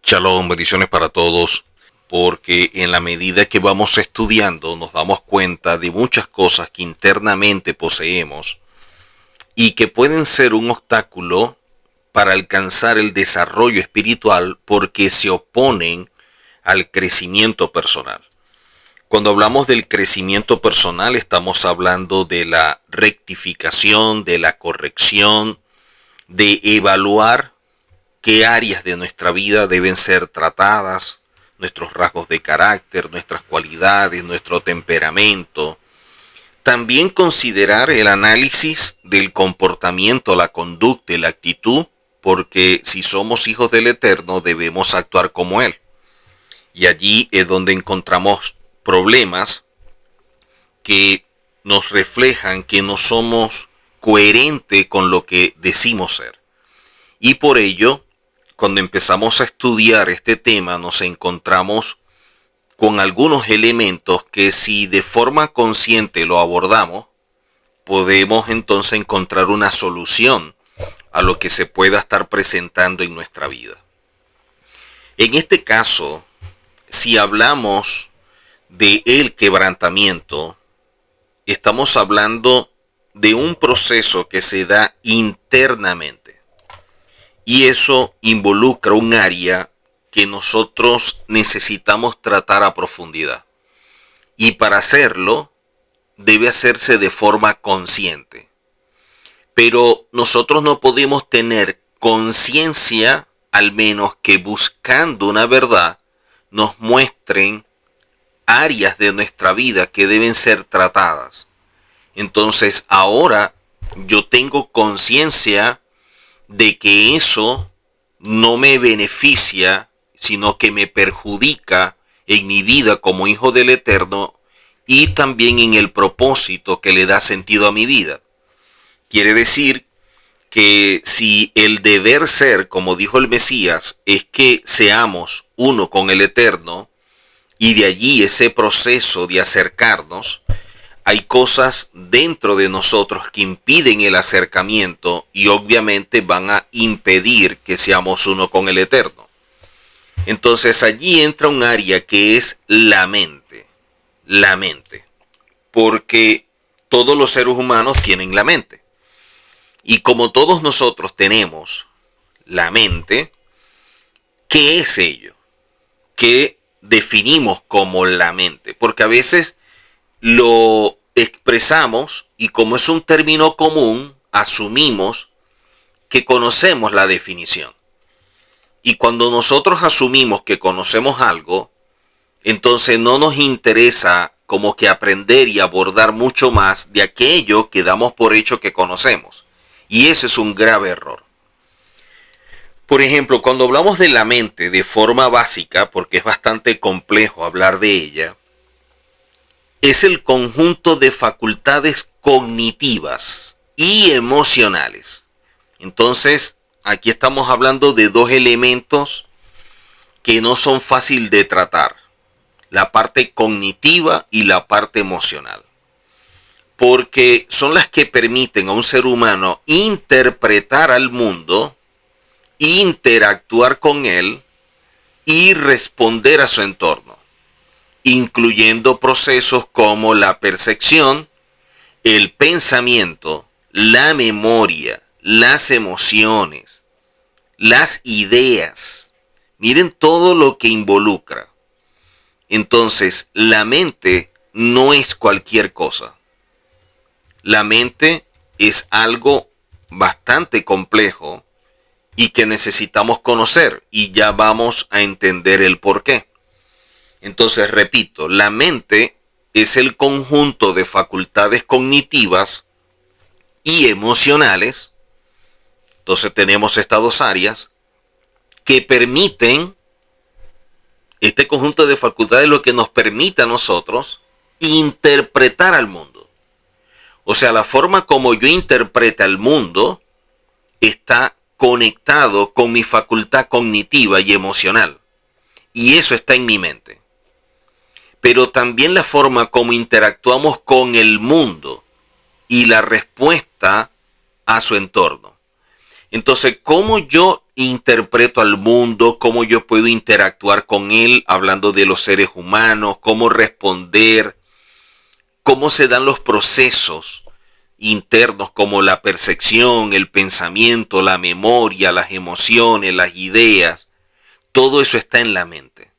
Shalom, bendiciones para todos, porque en la medida que vamos estudiando nos damos cuenta de muchas cosas que internamente poseemos y que pueden ser un obstáculo para alcanzar el desarrollo espiritual porque se oponen al crecimiento personal. Cuando hablamos del crecimiento personal estamos hablando de la rectificación, de la corrección, de evaluar qué áreas de nuestra vida deben ser tratadas, nuestros rasgos de carácter, nuestras cualidades, nuestro temperamento. También considerar el análisis del comportamiento, la conducta y la actitud, porque si somos hijos del Eterno debemos actuar como Él. Y allí es donde encontramos problemas que nos reflejan que no somos coherentes con lo que decimos ser. Y por ello, cuando empezamos a estudiar este tema, nos encontramos con algunos elementos que si de forma consciente lo abordamos, podemos entonces encontrar una solución a lo que se pueda estar presentando en nuestra vida. En este caso, si hablamos de el quebrantamiento, estamos hablando de un proceso que se da internamente. Y eso involucra un área que nosotros necesitamos tratar a profundidad. Y para hacerlo, debe hacerse de forma consciente. Pero nosotros no podemos tener conciencia, al menos que buscando una verdad, nos muestren áreas de nuestra vida que deben ser tratadas. Entonces, ahora yo tengo conciencia de que eso no me beneficia, sino que me perjudica en mi vida como hijo del Eterno y también en el propósito que le da sentido a mi vida. Quiere decir que si el deber ser, como dijo el Mesías, es que seamos uno con el Eterno y de allí ese proceso de acercarnos, hay cosas dentro de nosotros que impiden el acercamiento y obviamente van a impedir que seamos uno con el Eterno. Entonces allí entra un área que es la mente. La mente. Porque todos los seres humanos tienen la mente. Y como todos nosotros tenemos la mente, ¿qué es ello? ¿Qué definimos como la mente? Porque a veces lo expresamos y como es un término común, asumimos que conocemos la definición. Y cuando nosotros asumimos que conocemos algo, entonces no nos interesa como que aprender y abordar mucho más de aquello que damos por hecho que conocemos. Y ese es un grave error. Por ejemplo, cuando hablamos de la mente de forma básica, porque es bastante complejo hablar de ella, es el conjunto de facultades cognitivas y emocionales. Entonces, aquí estamos hablando de dos elementos que no son fáciles de tratar. La parte cognitiva y la parte emocional. Porque son las que permiten a un ser humano interpretar al mundo, interactuar con él y responder a su entorno, incluyendo procesos como la percepción, el pensamiento, la memoria, las emociones, las ideas. Miren todo lo que involucra. Entonces, la mente no es cualquier cosa. La mente es algo bastante complejo y que necesitamos conocer y ya vamos a entender el porqué. Entonces, repito, la mente es el conjunto de facultades cognitivas y emocionales. Entonces tenemos estas dos áreas que permiten, este conjunto de facultades lo que nos permite a nosotros interpretar al mundo. O sea, la forma como yo interpreto al mundo está conectado con mi facultad cognitiva y emocional. Y eso está en mi mente. Pero también la forma como interactuamos con el mundo y la respuesta a su entorno. Entonces, ¿cómo yo interpreto al mundo, cómo yo puedo interactuar con él, hablando de los seres humanos, cómo responder, cómo se dan los procesos internos como la percepción, el pensamiento, la memoria, las emociones, las ideas. Todo eso está en la mente.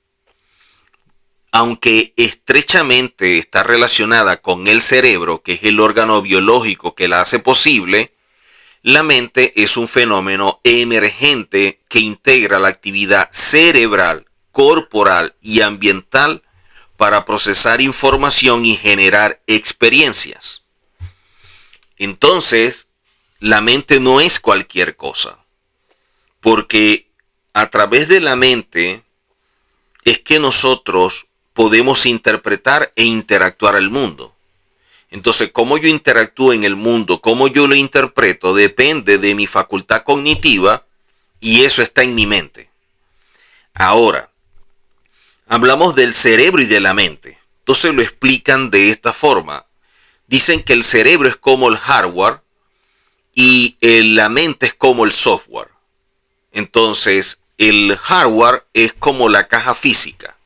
Aunque estrechamente está relacionada con el cerebro, que es el órgano biológico que la hace posible, la mente es un fenómeno emergente que integra la actividad cerebral, corporal y ambiental para procesar información y generar experiencias. Entonces, la mente no es cualquier cosa, porque a través de la mente es que nosotros podemos interpretar e interactuar al mundo. Entonces, cómo yo interactúo en el mundo, cómo yo lo interpreto, depende de mi facultad cognitiva y eso está en mi mente. Ahora, hablamos del cerebro y de la mente. Entonces lo explican de esta forma. Dicen que el cerebro es como el hardware y la mente es como el software. Entonces, el hardware es como la caja física.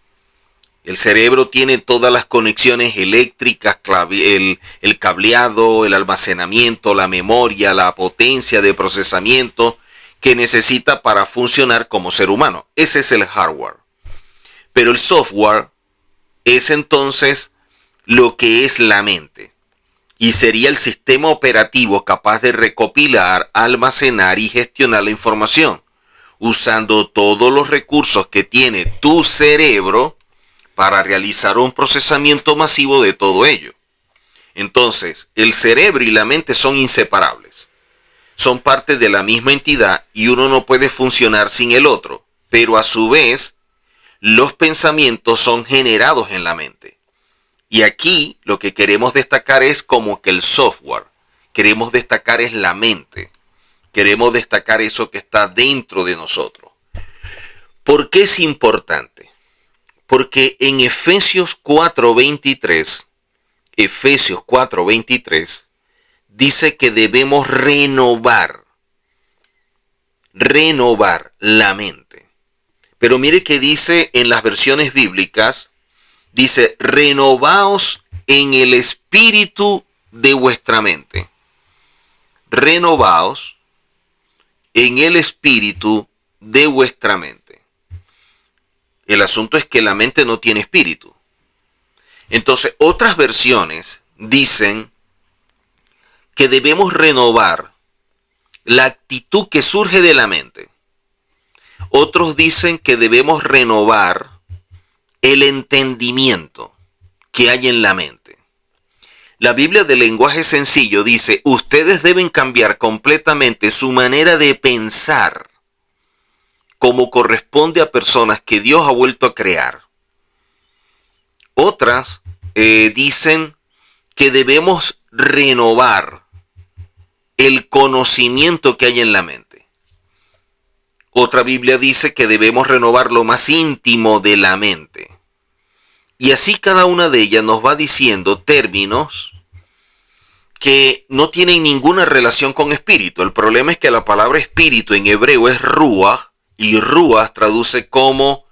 El cerebro tiene todas las conexiones eléctricas, el cableado, el almacenamiento, la memoria, la potencia de procesamiento que necesita para funcionar como ser humano. Ese es el hardware. Pero el software es entonces lo que es la mente. Y sería el sistema operativo capaz de recopilar, almacenar y gestionar la información, usando todos los recursos que tiene tu cerebro para realizar un procesamiento masivo de todo ello. Entonces, el cerebro y la mente son inseparables. Son parte de la misma entidad y uno no puede funcionar sin el otro, pero a su vez, los pensamientos son generados en la mente. Y aquí lo que queremos destacar es como que el software. Queremos destacar es la mente. Queremos destacar eso que está dentro de nosotros. ¿Por qué es importante? Porque en Efesios 4:23, dice que debemos renovar la mente. Pero mire que dice en las versiones bíblicas, dice, renovaos en el espíritu de vuestra mente. Renovaos en el espíritu de vuestra mente. El asunto es que la mente no tiene espíritu. Entonces, otras versiones dicen que debemos renovar la actitud que surge de la mente. Otros dicen que debemos renovar el entendimiento que hay en la mente. La Biblia del lenguaje sencillo dice, ustedes deben cambiar completamente su manera de pensar como corresponde a personas que Dios ha vuelto a crear. Otras dicen que debemos renovar el conocimiento que hay en la mente. Otra Biblia dice que debemos renovar lo más íntimo de la mente. Y así cada una de ellas nos va diciendo términos que no tienen ninguna relación con espíritu. El problema es que la palabra espíritu en hebreo es ruach, y ruach traduce como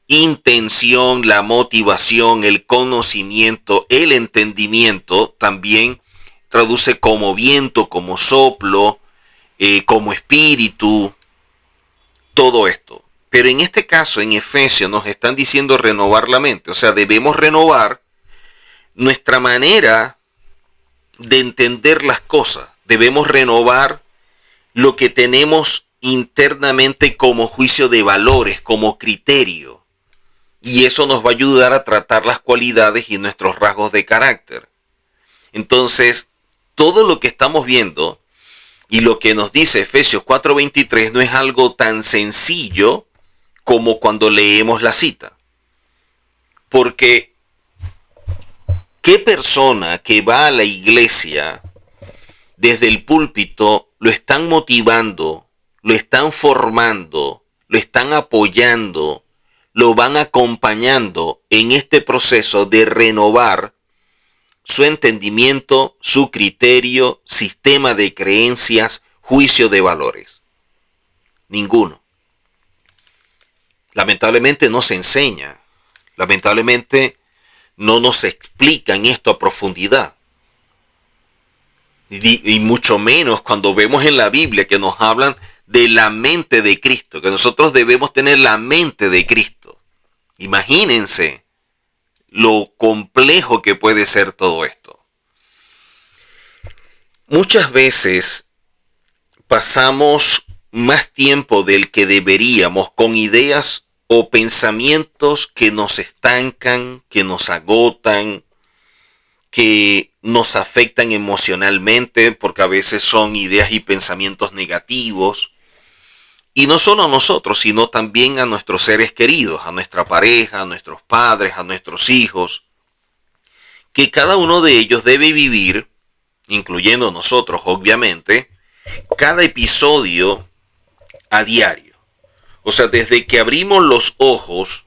intención, la motivación, el conocimiento, el entendimiento. También traduce como viento, como soplo, como espíritu, todo esto. Pero en este caso, en Efesios, nos están diciendo renovar la mente. O sea, debemos renovar nuestra manera de entender las cosas. Debemos renovar lo que tenemos internamente como juicio de valores, como criterio. Y eso nos va a ayudar a tratar las cualidades y nuestros rasgos de carácter. Entonces, todo lo que estamos viendo y lo que nos dice Efesios 4:23 no es algo tan sencillo como cuando leemos la cita. Porque, ¿qué persona que va a la iglesia desde el púlpito lo están motivando, lo están formando, lo están apoyando, lo van acompañando en este proceso de renovar su entendimiento, su criterio, sistema de creencias, juicio de valores? Ninguno. Lamentablemente no se enseña. Lamentablemente no nos explican esto a profundidad. Y mucho menos cuando vemos en la Biblia que nos hablan de la mente de Cristo, que nosotros debemos tener la mente de Cristo. Imagínense lo complejo que puede ser todo esto. Muchas veces pasamos más tiempo del que deberíamos con ideas o pensamientos que nos estancan, que nos agotan, que nos afectan emocionalmente, porque a veces son ideas y pensamientos negativos. Y no solo a nosotros, sino también a nuestros seres queridos, a nuestra pareja, a nuestros padres, a nuestros hijos, que cada uno de ellos debe vivir, incluyendo nosotros obviamente, cada episodio a diario. O sea, desde que abrimos los ojos,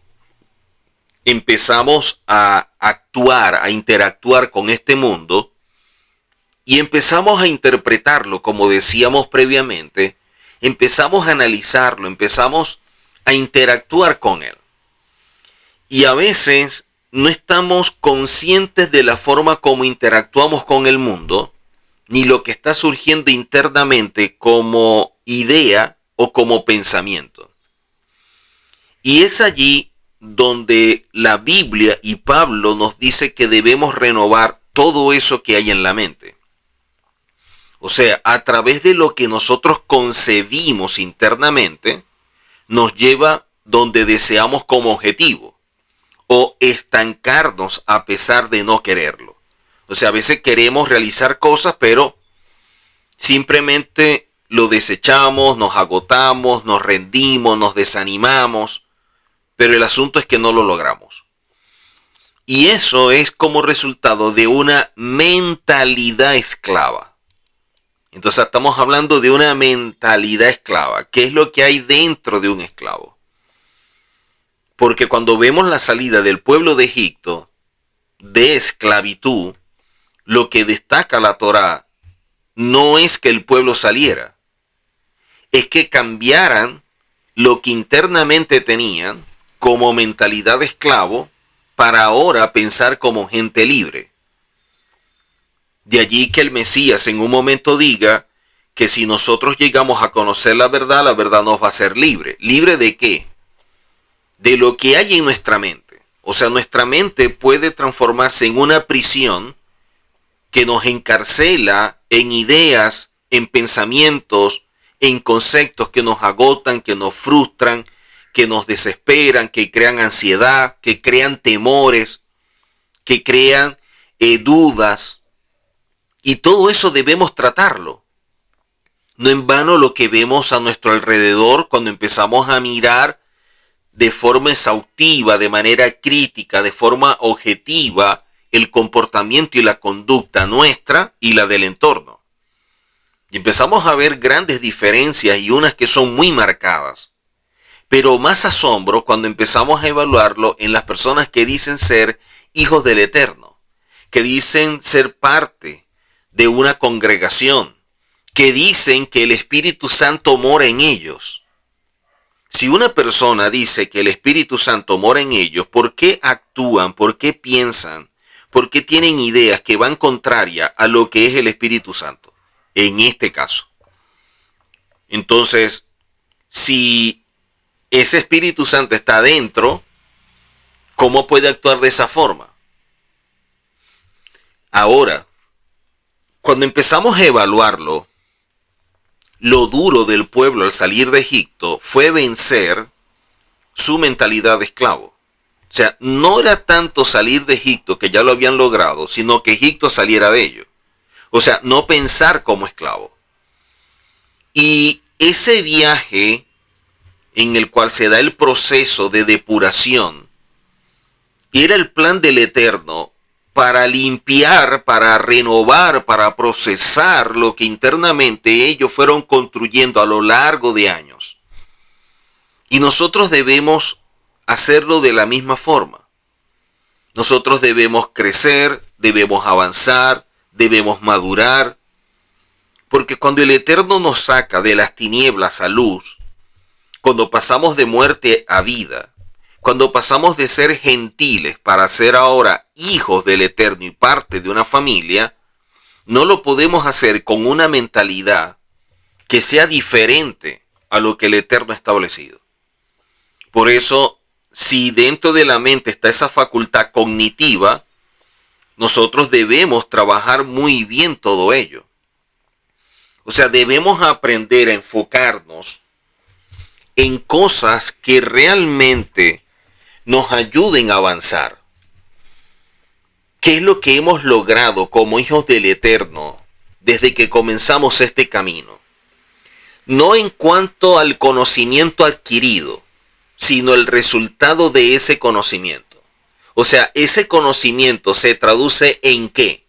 empezamos a actuar, a interactuar con este mundo y empezamos a interpretarlo, como decíamos previamente, empezamos a analizarlo, empezamos a interactuar con él. Y a veces no estamos conscientes de la forma como interactuamos con el mundo, ni lo que está surgiendo internamente como idea o como pensamiento. Y es allí donde la Biblia y Pablo nos dice que debemos renovar todo eso que hay en la mente. O sea, a través de lo que nosotros concebimos internamente, nos lleva donde deseamos como objetivo, o estancarnos a pesar de no quererlo. O sea, a veces queremos realizar cosas, pero simplemente lo desechamos, nos agotamos, nos rendimos, nos desanimamos, pero el asunto es que no lo logramos. Y eso es como resultado de una mentalidad esclava. Entonces estamos hablando de una mentalidad esclava. ¿Qué es lo que hay dentro de un esclavo? Porque cuando vemos la salida del pueblo de Egipto de esclavitud, lo que destaca la Torá no es que el pueblo saliera, es que cambiaran lo que internamente tenían como mentalidad de esclavo para ahora pensar como gente libre. De allí que el Mesías en un momento diga que si nosotros llegamos a conocer la verdad nos va a hacer libre. ¿Libre de qué? De lo que hay en nuestra mente. O sea, nuestra mente puede transformarse en una prisión que nos encarcela en ideas, en pensamientos, en conceptos que nos agotan, que nos frustran, que nos desesperan, que crean ansiedad, que crean temores, que crean dudas. Y todo eso debemos tratarlo. No en vano lo que vemos a nuestro alrededor cuando empezamos a mirar de forma exhaustiva, de manera crítica, de forma objetiva, el comportamiento y la conducta nuestra y la del entorno. Y empezamos a ver grandes diferencias y unas que son muy marcadas. Pero más asombro cuando empezamos a evaluarlo en las personas que dicen ser hijos del Eterno, que dicen ser parte de una congregación, que dicen que el Espíritu Santo mora en ellos. Si una persona dice que el Espíritu Santo mora en ellos, ¿por qué actúan? ¿Por qué piensan? ¿Por qué tienen ideas que van contrarias a lo que es el Espíritu Santo? En este caso. Entonces, si ese Espíritu Santo está adentro, ¿cómo puede actuar de esa forma? Ahora, cuando empezamos a evaluarlo, lo duro del pueblo al salir de Egipto fue vencer su mentalidad de esclavo. O sea, no era tanto salir de Egipto, que ya lo habían logrado, sino que Egipto saliera de ellos. O sea, no pensar como esclavo. Y ese viaje en el cual se da el proceso de depuración, era el plan del Eterno para limpiar, para renovar, para procesar lo que internamente ellos fueron construyendo a lo largo de años. Y nosotros debemos hacerlo de la misma forma. Nosotros debemos crecer, debemos avanzar, debemos madurar, porque cuando el Eterno nos saca de las tinieblas a luz, cuando pasamos de muerte a vida, cuando pasamos de ser gentiles para ser ahora hijos del Eterno y parte de una familia, no lo podemos hacer con una mentalidad que sea diferente a lo que el Eterno ha establecido. Por eso, si dentro de la mente está esa facultad cognitiva, nosotros debemos trabajar muy bien todo ello. O sea, debemos aprender a enfocarnos en cosas que realmente nos ayuden a avanzar. ¿Qué es lo que hemos logrado como hijos del Eterno desde que comenzamos este camino? No en cuanto al conocimiento adquirido, sino el resultado de ese conocimiento. O sea, ese conocimiento se traduce ¿en qué?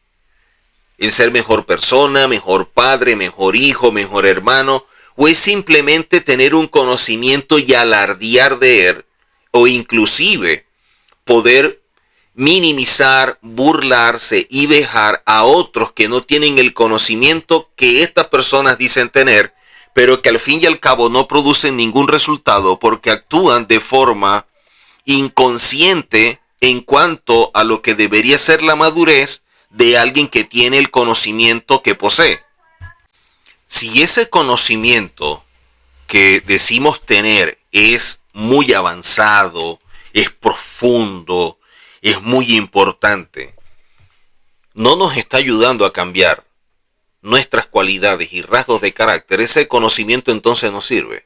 En ser mejor persona, mejor padre, mejor hijo, mejor hermano, o es simplemente tener un conocimiento y alardear de él, o inclusive poder minimizar, burlarse y vejar a otros que no tienen el conocimiento que estas personas dicen tener, pero que al fin y al cabo no producen ningún resultado porque actúan de forma inconsciente en cuanto a lo que debería ser la madurez de alguien que tiene el conocimiento que posee. Si ese conocimiento que decimos tener es muy avanzado, es profundo, es muy importante, no nos está ayudando a cambiar nuestras cualidades y rasgos de carácter, ese conocimiento entonces no sirve.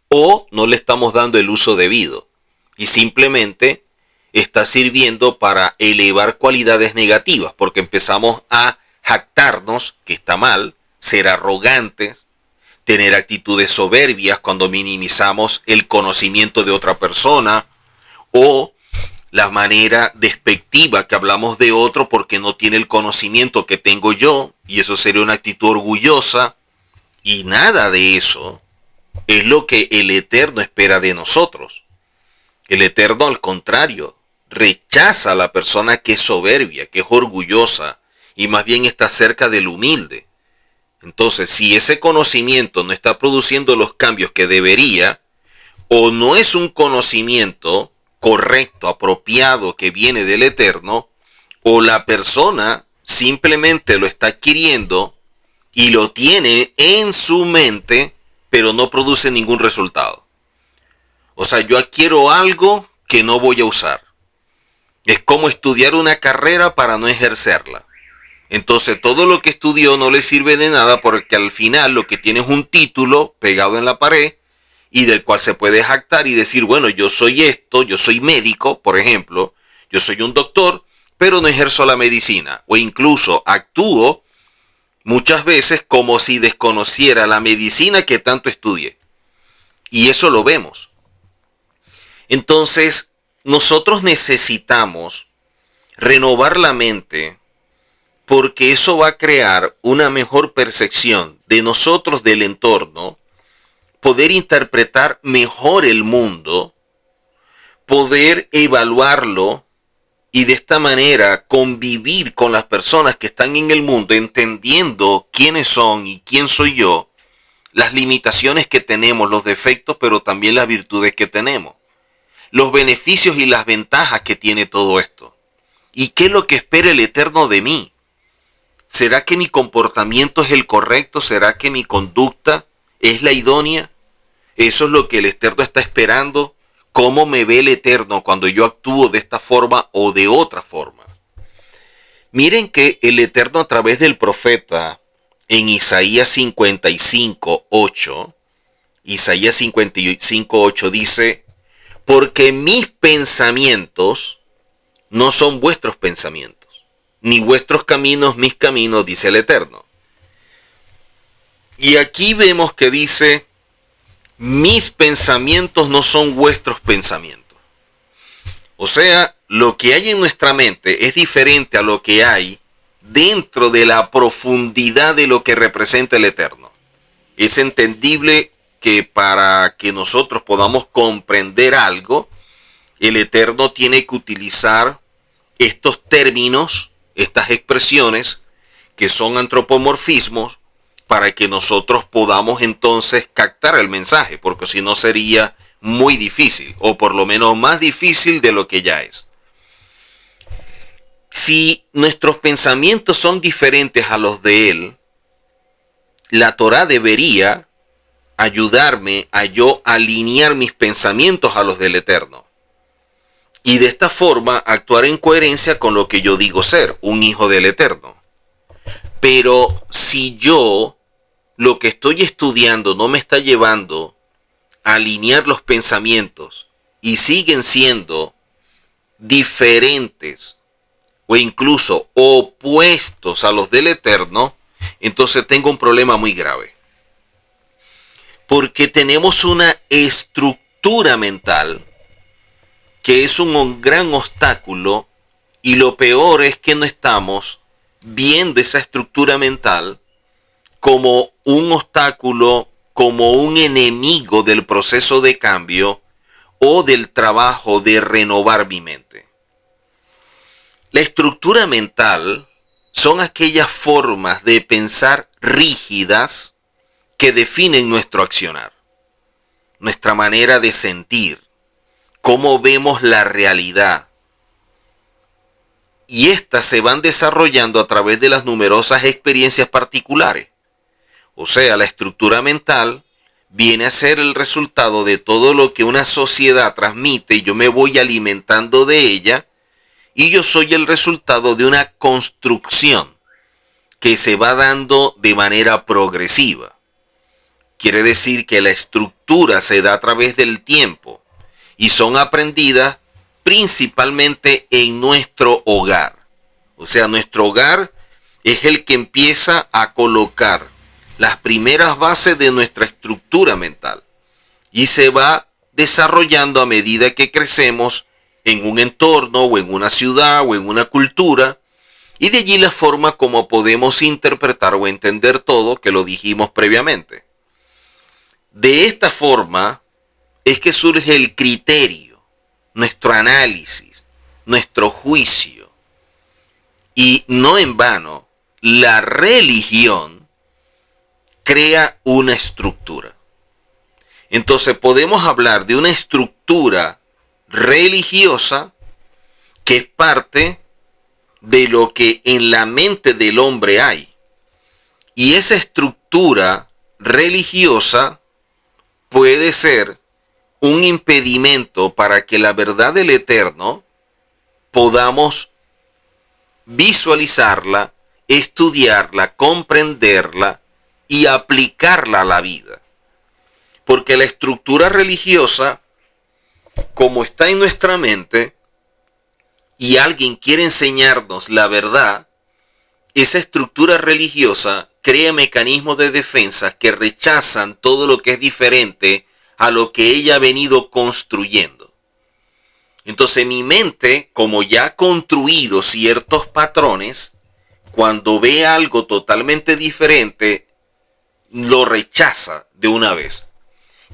O no le estamos dando el uso debido y simplemente está sirviendo para elevar cualidades negativas, porque empezamos a jactarnos, que está mal, ser arrogantes, tener actitudes soberbias cuando minimizamos el conocimiento de otra persona, o la manera despectiva que hablamos de otro porque no tiene el conocimiento que tengo yo, y eso sería una actitud orgullosa, y nada de eso es lo que el Eterno espera de nosotros. El Eterno, al contrario, rechaza a la persona que es soberbia, que es orgullosa, y más bien está cerca del humilde. Entonces, si ese conocimiento no está produciendo los cambios que debería, o no es un conocimiento correcto, apropiado, que viene del Eterno, o la persona simplemente lo está adquiriendo y lo tiene en su mente, pero no produce ningún resultado. O sea, yo adquiero algo que no voy a usar. Es como estudiar una carrera para no ejercerla. Entonces todo lo que estudió no le sirve de nada porque al final lo que tiene es un título pegado en la pared y del cual se puede jactar y decir, bueno, yo soy esto, yo soy médico, por ejemplo, yo soy un doctor, pero no ejerzo la medicina. O incluso actúo muchas veces como si desconociera la medicina que tanto estudié. Y eso lo vemos. Entonces, nosotros necesitamos renovar la mente porque eso va a crear una mejor percepción de nosotros, del entorno, poder interpretar mejor el mundo, poder evaluarlo y de esta manera convivir con las personas que están en el mundo entendiendo quiénes son y quién soy yo, las limitaciones que tenemos, los defectos, pero también las virtudes que tenemos, los beneficios y las ventajas que tiene todo esto. ¿Y qué es lo que espera el Eterno de mí? ¿Será que mi comportamiento es el correcto? ¿Será que mi conducta es la idónea? Eso es lo que el Eterno está esperando. ¿Cómo me ve el Eterno cuando yo actúo de esta forma o de otra forma? Miren que el Eterno a través del profeta en Isaías 55:8, Isaías 55:8 dice, porque mis pensamientos no son vuestros pensamientos, ni vuestros caminos mis caminos, dice el Eterno. Y aquí vemos que dice, mis pensamientos no son vuestros pensamientos. O sea, lo que hay en nuestra mente es diferente a lo que hay dentro de la profundidad de lo que representa el Eterno. Es entendible que para que nosotros podamos comprender algo, el Eterno tiene que utilizar estos términos, estas expresiones, que son antropomorfismos, para que nosotros podamos entonces captar el mensaje, porque si no sería muy difícil, o por lo menos más difícil de lo que ya es. Si nuestros pensamientos son diferentes a los de Él, la Torá debería ayudarme a yo alinear mis pensamientos a los del Eterno. Y de esta forma actuar en coherencia con lo que yo digo ser, un hijo del Eterno. Pero si yo lo que estoy estudiando no me está llevando a alinear los pensamientos y siguen siendo diferentes o incluso opuestos a los del Eterno, entonces tengo un problema muy grave. Porque tenemos una estructura mental que es un gran obstáculo, y lo peor es que no estamos viendo esa estructura mental como un obstáculo, como un enemigo del proceso de cambio o del trabajo de renovar mi mente. La estructura mental son aquellas formas de pensar rígidas que definen nuestro accionar, nuestra manera de sentir, cómo vemos la realidad. Y estas se van desarrollando a través de las numerosas experiencias particulares. O sea, la estructura mental viene a ser el resultado de todo lo que una sociedad transmite y yo me voy alimentando de ella, y yo soy el resultado de una construcción que se va dando de manera progresiva. Quiere decir que la estructura se da a través del tiempo y son aprendidas principalmente en nuestro hogar. O sea, nuestro hogar es el que empieza a colocar las primeras bases de nuestra estructura mental y se va desarrollando a medida que crecemos en un entorno o en una ciudad o en una cultura, y de allí la forma como podemos interpretar o entender todo, que lo dijimos previamente. De esta forma es que surge el criterio, nuestro análisis, nuestro juicio. Y no en vano, la religión crea una estructura. Entonces podemos hablar de una estructura religiosa que es parte de lo que en la mente del hombre hay. Y esa estructura religiosa puede ser un impedimento para que la verdad del Eterno podamos visualizarla, estudiarla, comprenderla y aplicarla a la vida. Porque la estructura religiosa, como está en nuestra mente y alguien quiere enseñarnos la verdad, esa estructura religiosa crea mecanismos de defensa que rechazan todo lo que es diferente a lo que ella ha venido construyendo. Entonces mi mente, como ya ha construido ciertos patrones, cuando ve algo totalmente diferente, lo rechaza de una vez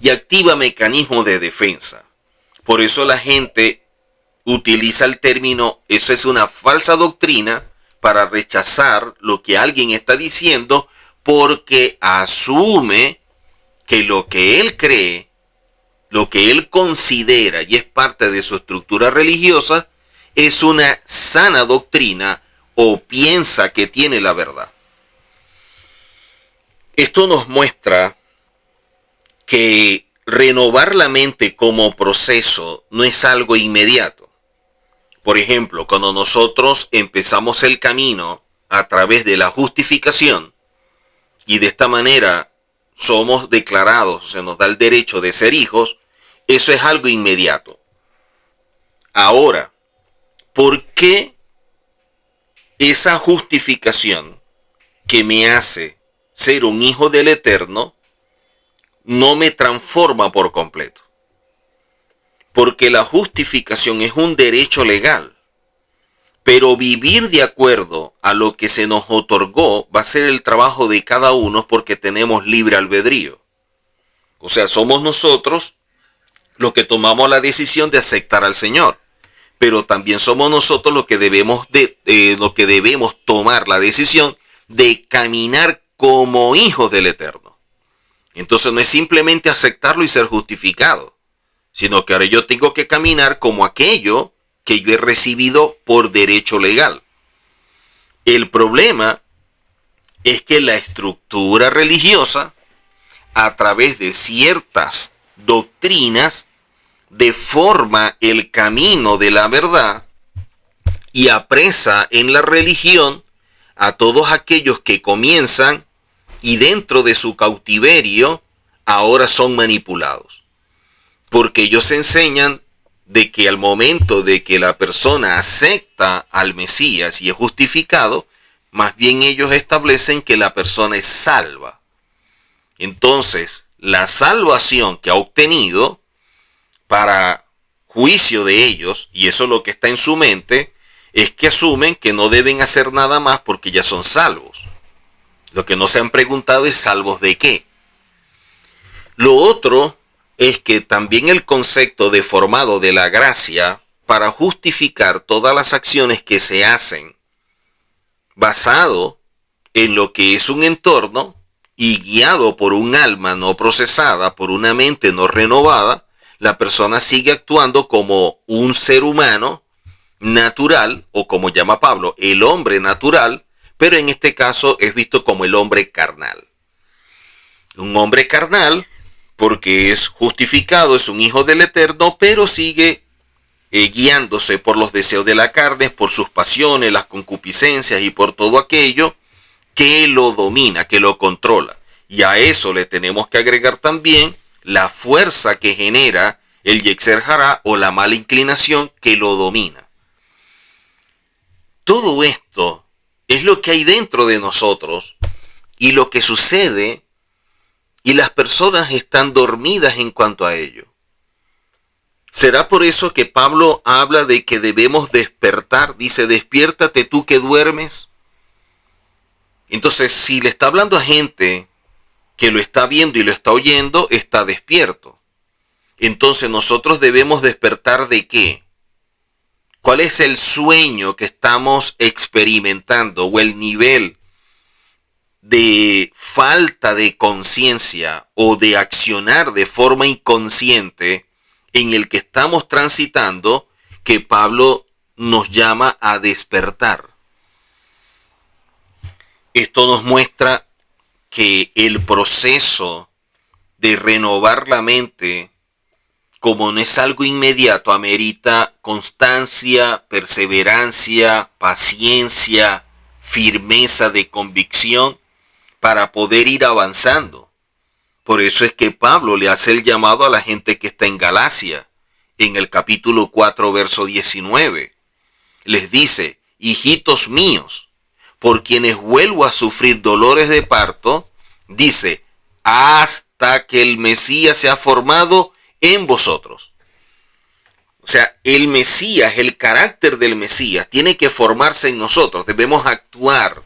y activa mecanismos de defensa. Por eso la gente utiliza el término, eso es una falsa doctrina, para rechazar lo que alguien está diciendo, porque asume que lo que él cree, lo que él considera y es parte de su estructura religiosa, es una sana doctrina o piensa que tiene la verdad. Esto nos muestra que renovar la mente como proceso no es algo inmediato. Por ejemplo, cuando nosotros empezamos el camino a través de la justificación y de esta manera somos declarados, se nos da el derecho de ser hijos, eso es algo inmediato. Ahora, ¿por qué esa justificación que me hace ser un hijo del Eterno no me transforma por completo? Porque la justificación es un derecho legal, pero vivir de acuerdo a lo que se nos otorgó va a ser el trabajo de cada uno, porque tenemos libre albedrío. O sea, somos nosotros los que tomamos la decisión de aceptar al Señor, pero también somos nosotros los que debemos tomar la decisión de caminar como hijos del Eterno. Entonces no es simplemente aceptarlo y ser justificado, sino que ahora yo tengo que caminar como aquello que yo he recibido por derecho legal. El problema es que la estructura religiosa, a través de ciertas doctrinas, deforma el camino de la verdad y apresa en la religión a todos aquellos que comienzan y dentro de su cautiverio ahora son manipulados. Porque ellos enseñan de que al momento de que la persona acepta al Mesías y es justificado, más bien ellos establecen que la persona es salva. Entonces, la salvación que ha obtenido para juicio de ellos, y eso es lo que está en su mente, es que asumen que no deben hacer nada más porque ya son salvos. Lo que no se han preguntado es ¿salvos de qué? Lo otro es que también el concepto deformado de la gracia para justificar todas las acciones que se hacen basado en lo que es un entorno y guiado por un alma no procesada, por una mente no renovada, la persona sigue actuando como un ser humano natural, o como llama Pablo, el hombre natural, pero en este caso es visto como el hombre carnal. Un hombre carnal, porque es justificado, es un hijo del Eterno, pero sigue guiándose por los deseos de la carne, por sus pasiones, las concupiscencias y por todo aquello que lo domina, que lo controla. Y a eso le tenemos que agregar también la fuerza que genera el Yetzer Hará o la mala inclinación que lo domina. Todo esto es lo que hay dentro de nosotros y lo que sucede, y las personas están dormidas en cuanto a ello. ¿Será por eso que Pablo habla de que debemos despertar? Dice, despiértate tú que duermes. Entonces, si le está hablando a gente que lo está viendo y lo está oyendo, está despierto. Entonces nosotros debemos despertar ¿de qué? ¿Cuál es el sueño que estamos experimentando o el nivel de falta de conciencia o de accionar de forma inconsciente en el que estamos transitando, que Pablo nos llama a despertar? Esto nos muestra que el proceso de renovar la mente, como no es algo inmediato, amerita constancia, perseverancia, paciencia, firmeza de convicción para poder ir avanzando. Por eso es que Pablo le hace el llamado a la gente que está en Galacia, en el capítulo 4, verso 19. Les dice, hijitos míos, por quienes vuelvo a sufrir dolores de parto, dice, hasta que el Mesías sea formado en vosotros. O sea, el Mesías, el carácter del Mesías, tiene que formarse en nosotros. Debemos actuar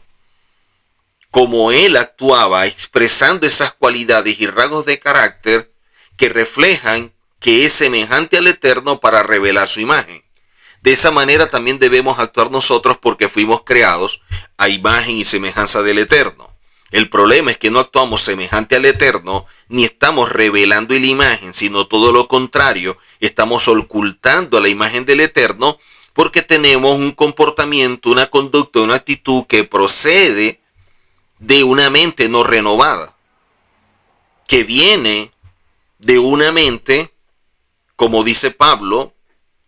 como él actuaba, expresando esas cualidades y rasgos de carácter que reflejan que es semejante al Eterno para revelar su imagen. De esa manera también debemos actuar nosotros, porque fuimos creados a imagen y semejanza del Eterno. El problema es que no actuamos semejante al Eterno, ni estamos revelando la imagen, sino todo lo contrario, estamos ocultando a la imagen del Eterno, porque tenemos un comportamiento, una conducta, una actitud que procede de una mente no renovada, que viene de una mente, como dice Pablo,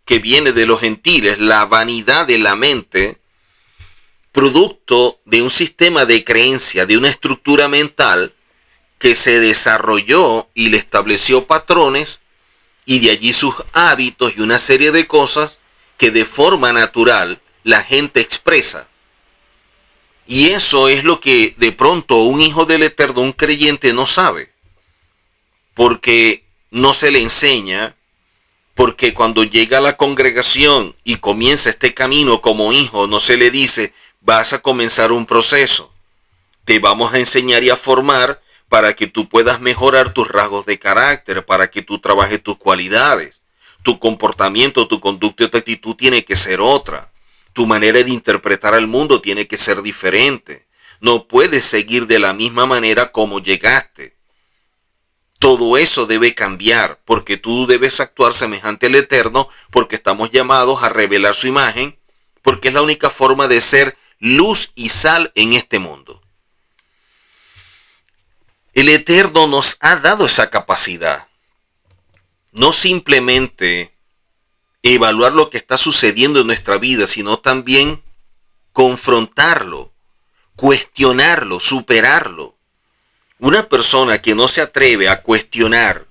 que viene de los gentiles, la vanidad de la mente, producto de un sistema de creencia, de una estructura mental que se desarrolló y le estableció patrones, y de allí sus hábitos y una serie de cosas que de forma natural la gente expresa. Y eso es lo que de pronto un hijo del Eterno, un creyente, no sabe, porque no se le enseña, porque cuando llega a la congregación y comienza este camino como hijo, no se le dice, vas a comenzar un proceso, te vamos a enseñar y a formar para que tú puedas mejorar tus rasgos de carácter, para que tú trabajes tus cualidades, tu comportamiento, tu conducta y tu actitud tiene que ser otra. Tu manera de interpretar al mundo tiene que ser diferente. No puedes seguir de la misma manera como llegaste. Todo eso debe cambiar, porque tú debes actuar semejante al Eterno, porque estamos llamados a revelar su imagen, porque es la única forma de ser luz y sal en este mundo. El Eterno nos ha dado esa capacidad. No simplemente evaluar lo que está sucediendo en nuestra vida, sino también confrontarlo, cuestionarlo, superarlo. Una persona que no se atreve a cuestionar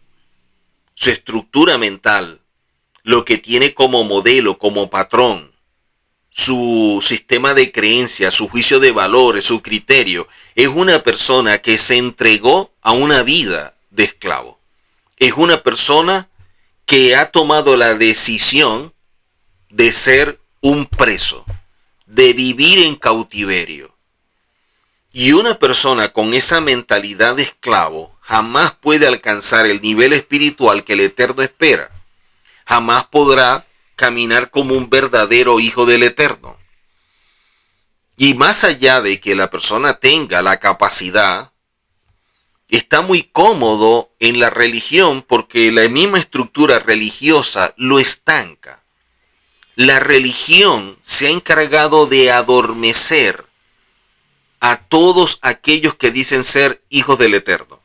su estructura mental, lo que tiene como modelo, como patrón, su sistema de creencias, su juicio de valores, su criterio, es una persona que se entregó a una vida de esclavo. Es una persona que ha tomado la decisión de ser un preso, de vivir en cautiverio. Y una persona con esa mentalidad de esclavo jamás puede alcanzar el nivel espiritual que el Eterno espera. Jamás podrá caminar como un verdadero hijo del Eterno. Y más allá de que la persona tenga la capacidad, está muy cómodo en la religión porque la misma estructura religiosa lo estanca. La religión se ha encargado de adormecer a todos aquellos que dicen ser hijos del Eterno.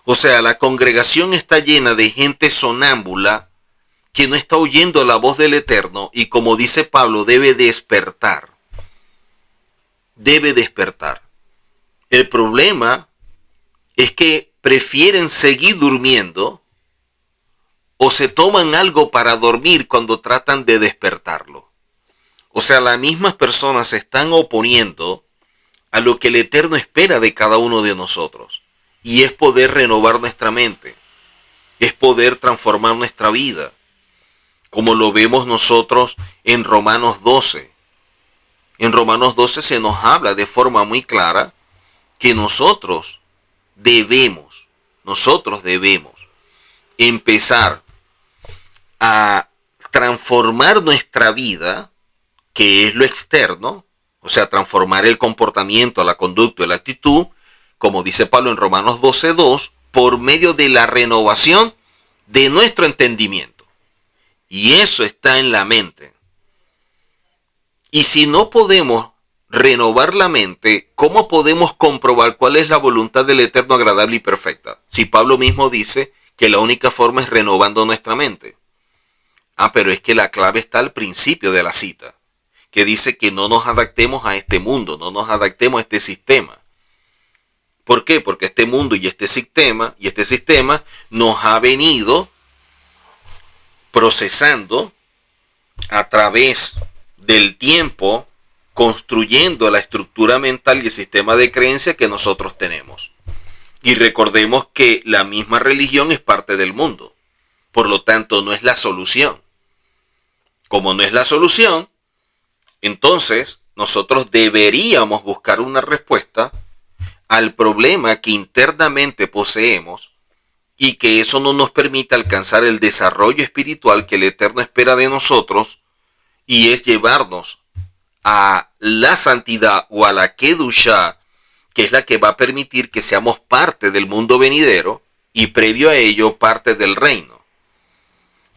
O sea, la congregación está llena de gente sonámbula que no está oyendo la voz del Eterno y, como dice Pablo, debe despertar. Debe despertar. El problema es que prefieren seguir durmiendo o se toman algo para dormir cuando tratan de despertarlo. O sea, las mismas personas se están oponiendo a lo que el Eterno espera de cada uno de nosotros. Y es poder renovar nuestra mente. Es poder transformar nuestra vida. Como lo vemos nosotros en Romanos 12. En Romanos 12 se nos habla de forma muy clara que nosotros debemos empezar a transformar nuestra vida, que es lo externo, o sea, transformar el comportamiento, la conducta y la actitud, como dice Pablo en Romanos 12:2, por medio de la renovación de nuestro entendimiento. Y eso está en la mente. Y si no podemos renovar la mente, ¿cómo podemos comprobar cuál es la voluntad del Eterno agradable y perfecta? Si Pablo mismo dice que la única forma es renovando nuestra mente. Pero es que la clave está al principio de la cita, que dice que no nos adaptemos a este mundo, no nos adaptemos a este sistema. ¿Por qué? Porque este mundo y este sistema nos ha venido procesando a través del tiempo, construyendo la estructura mental y el sistema de creencias que nosotros tenemos. Y recordemos que la misma religión es parte del mundo. Por lo tanto, no es la solución. Como no es la solución, entonces nosotros deberíamos buscar una respuesta al problema que internamente poseemos y que eso no nos permite alcanzar el desarrollo espiritual que el Eterno espera de nosotros, y es llevarnos a la santidad o a la Kedushá, que es la que va a permitir que seamos parte del mundo venidero y previo a ello parte del reino.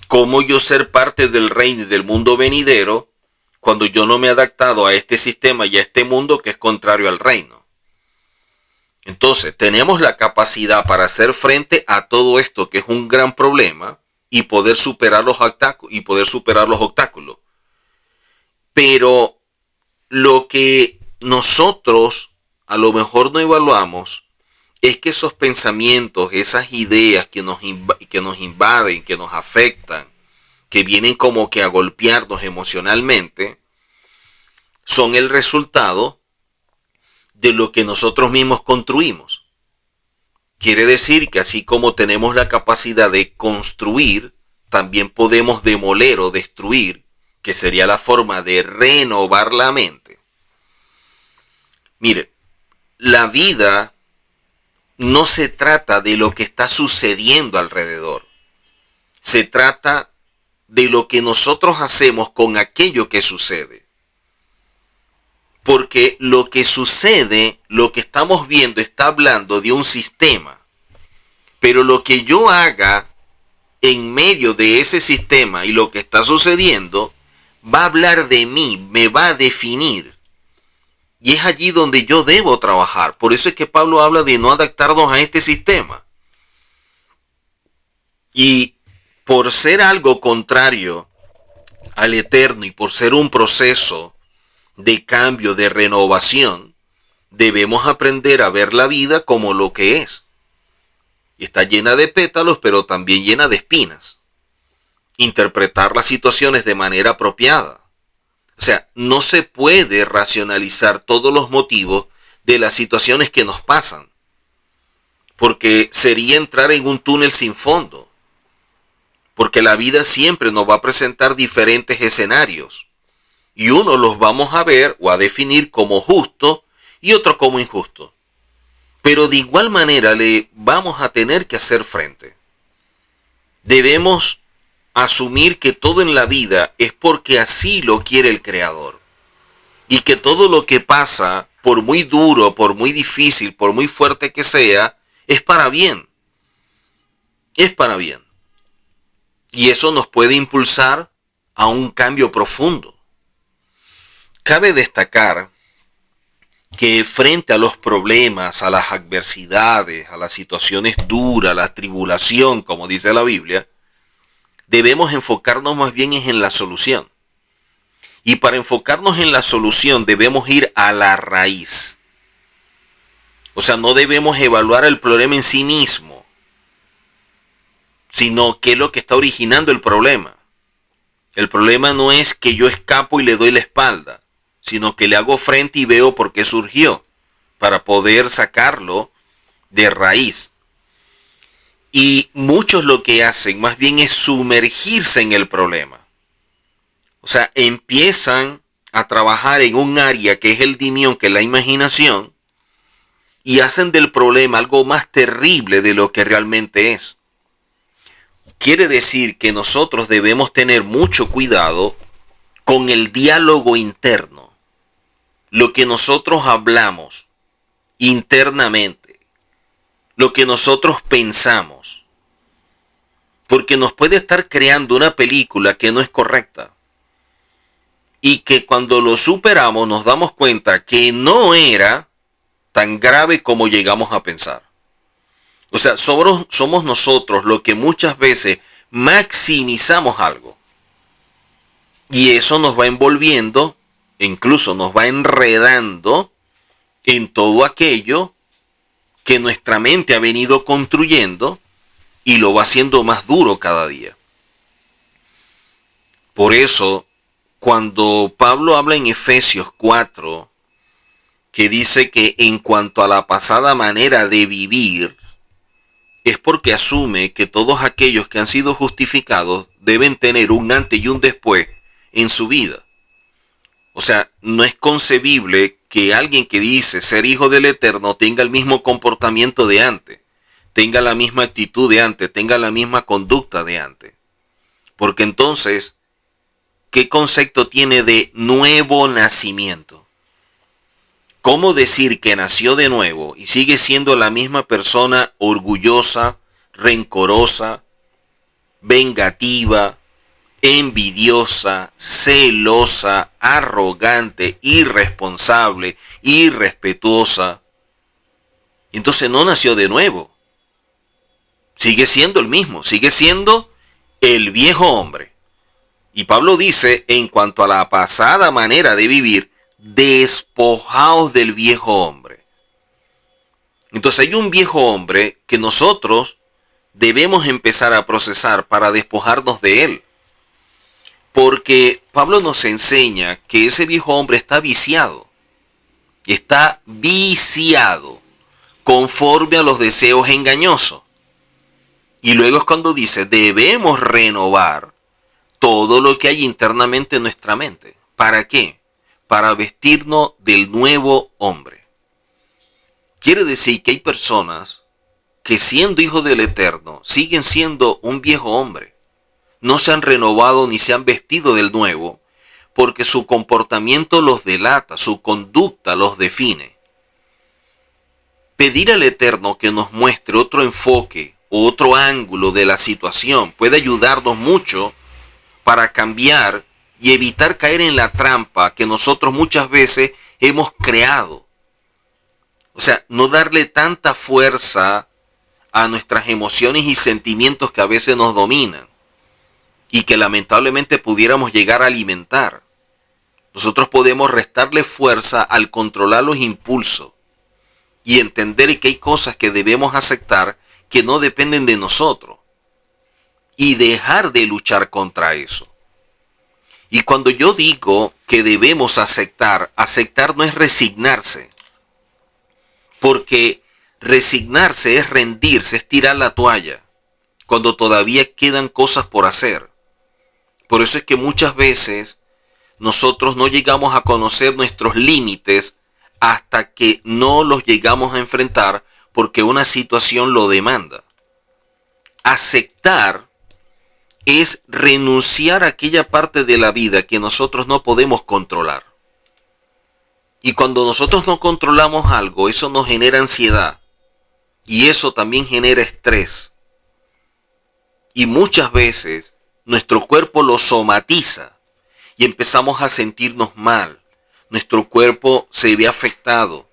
¿Cómo yo ser parte del reino y del mundo venidero cuando yo no me he adaptado a este sistema y a este mundo que es contrario al reino? Entonces, tenemos la capacidad para hacer frente a todo esto, que es un gran problema, y poder superar los obstáculos. Pero lo que nosotros a lo mejor no evaluamos es que esos pensamientos, esas ideas que nos invaden, que nos afectan, que vienen como que a golpearnos emocionalmente, son el resultado de lo que nosotros mismos construimos. Quiere decir que así como tenemos la capacidad de construir, también podemos demoler o destruir, que sería la forma de renovar la mente. Mire, la vida no se trata de lo que está sucediendo alrededor. Se trata de lo que nosotros hacemos con aquello que sucede. Porque lo que sucede, lo que estamos viendo, está hablando de un sistema. Pero lo que yo haga en medio de ese sistema y lo que está sucediendo, va a hablar de mí, me va a definir. Y es allí donde yo debo trabajar. Por eso es que Pablo habla de no adaptarnos a este sistema. Y por ser algo contrario al eterno y por ser un proceso de cambio, de renovación, debemos aprender a ver la vida como lo que es. Está llena de pétalos, pero también llena de espinas. Interpretar las situaciones de manera apropiada. O sea, no se puede racionalizar todos los motivos de las situaciones que nos pasan, porque sería entrar en un túnel sin fondo. Porque la vida siempre nos va a presentar diferentes escenarios. Y uno los vamos a ver o a definir como justo y otro como injusto. Pero de igual manera le vamos a tener que hacer frente. Debemos asumir que todo en la vida es porque así lo quiere el Creador. Y que todo lo que pasa, por muy duro, por muy difícil, por muy fuerte que sea, es para bien. Es para bien. Y eso nos puede impulsar a un cambio profundo. Cabe destacar que frente a los problemas, a las adversidades, a las situaciones duras, la tribulación, como dice la Biblia, debemos enfocarnos más bien en la solución. Y para enfocarnos en la solución debemos ir a la raíz. O sea, no debemos evaluar el problema en sí mismo, sino qué es lo que está originando el problema. El problema no es que yo escapo y le doy la espalda, sino que le hago frente y veo por qué surgió, para poder sacarlo de raíz. Y muchos lo que hacen más bien es sumergirse en el problema. O sea, empiezan a trabajar en un área que es el dimión, que es la imaginación, y hacen del problema algo más terrible de lo que realmente es. Quiere decir que nosotros debemos tener mucho cuidado con el diálogo interno. Lo que nosotros hablamos internamente, lo que nosotros pensamos, porque nos puede estar creando una película que no es correcta y que cuando lo superamos nos damos cuenta que no era tan grave como llegamos a pensar. O sea, somos nosotros los que muchas veces maximizamos algo y eso nos va envolviendo, incluso nos va enredando en todo aquello que nuestra mente ha venido construyendo y lo va haciendo más duro cada día. Por eso, cuando Pablo habla en Efesios 4, que dice que en cuanto a la pasada manera de vivir, es porque asume que todos aquellos que han sido justificados deben tener un antes y un después en su vida. O sea, no es concebible que alguien que dice ser hijo del Eterno tenga el mismo comportamiento de antes, tenga la misma actitud de antes, tenga la misma conducta de antes. Porque entonces, ¿qué concepto tiene de nuevo nacimiento? ¿Cómo decir que nació de nuevo y sigue siendo la misma persona orgullosa, rencorosa, vengativa, envidiosa, celosa, arrogante, irresponsable, irrespetuosa? Entonces no nació de nuevo. Sigue siendo el mismo, sigue siendo el viejo hombre. Y Pablo dice, en cuanto a la pasada manera de vivir, despojaos del viejo hombre. Entonces hay un viejo hombre que nosotros debemos empezar a procesar para despojarnos de él. Porque Pablo nos enseña que ese viejo hombre está viciado conforme a los deseos engañosos. Y luego es cuando dice, debemos renovar todo lo que hay internamente en nuestra mente. ¿Para qué? Para vestirnos del nuevo hombre. Quiere decir que hay personas que siendo hijos del Eterno siguen siendo un viejo hombre. No se han renovado ni se han vestido del nuevo, porque su comportamiento los delata, su conducta los define. Pedir al Eterno que nos muestre otro enfoque o otro ángulo de la situación puede ayudarnos mucho para cambiar y evitar caer en la trampa que nosotros muchas veces hemos creado. O sea, no darle tanta fuerza a nuestras emociones y sentimientos que a veces nos dominan y que lamentablemente pudiéramos llegar a alimentar. Nosotros podemos restarle fuerza al controlar los impulsos y entender que hay cosas que debemos aceptar que no dependen de nosotros y dejar de luchar contra eso. Y cuando yo digo que debemos aceptar, aceptar no es resignarse, porque resignarse es rendirse, es tirar la toalla, cuando todavía quedan cosas por hacer. Por eso es que muchas veces nosotros no llegamos a conocer nuestros límites hasta que no los llegamos a enfrentar porque una situación lo demanda. Aceptar es renunciar a aquella parte de la vida que nosotros no podemos controlar. Y cuando nosotros no controlamos algo, eso nos genera ansiedad. Y eso también genera estrés. Y muchas veces nuestro cuerpo lo somatiza y empezamos a sentirnos mal. Nuestro cuerpo se ve afectado,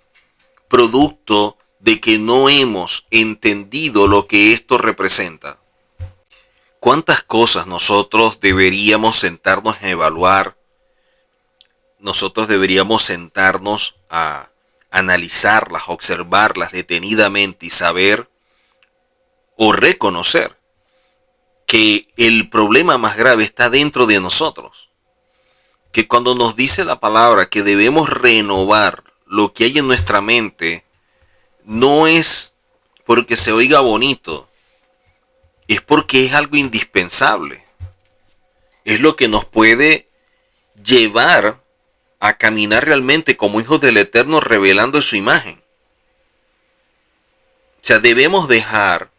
producto de que no hemos entendido lo que esto representa. ¿Cuántas cosas nosotros deberíamos sentarnos a evaluar? Nosotros deberíamos sentarnos a analizarlas, observarlas detenidamente y saber o reconocer que el problema más grave está dentro de nosotros. Que cuando nos dice la palabra que debemos renovar lo que hay en nuestra mente, no es porque se oiga bonito, es porque es algo indispensable. Es lo que nos puede llevar a caminar realmente como hijos del Eterno revelando su imagen. O sea, debemos dejar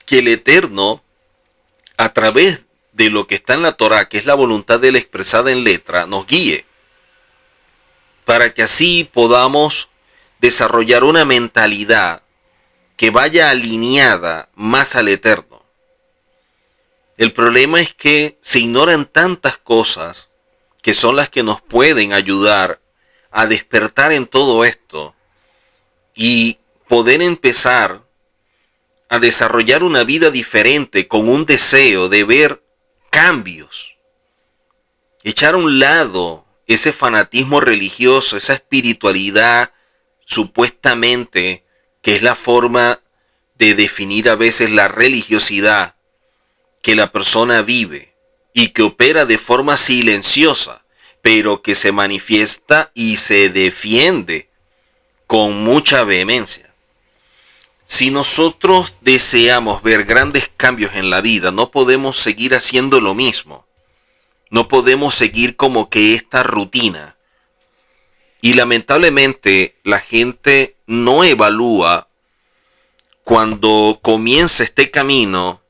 que el Eterno, a través de lo que está en la Torá, que es la voluntad de él expresada en letra, nos guíe. Para que así podamos desarrollar una mentalidad que vaya alineada más al Eterno. El problema es que se ignoran tantas cosas que son las que nos pueden ayudar a despertar en todo esto y poder empezar a desarrollar una vida diferente con un deseo de ver cambios. Echar a un lado ese fanatismo religioso, esa espiritualidad supuestamente que es la forma de definir a veces la religiosidad que la persona vive y que opera de forma silenciosa, pero que se manifiesta y se defiende con mucha vehemencia. Si nosotros deseamos ver grandes cambios en la vida, no podemos seguir haciendo lo mismo. No podemos seguir como que esta rutina. Y lamentablemente la gente no evalúa cuando comienza este camino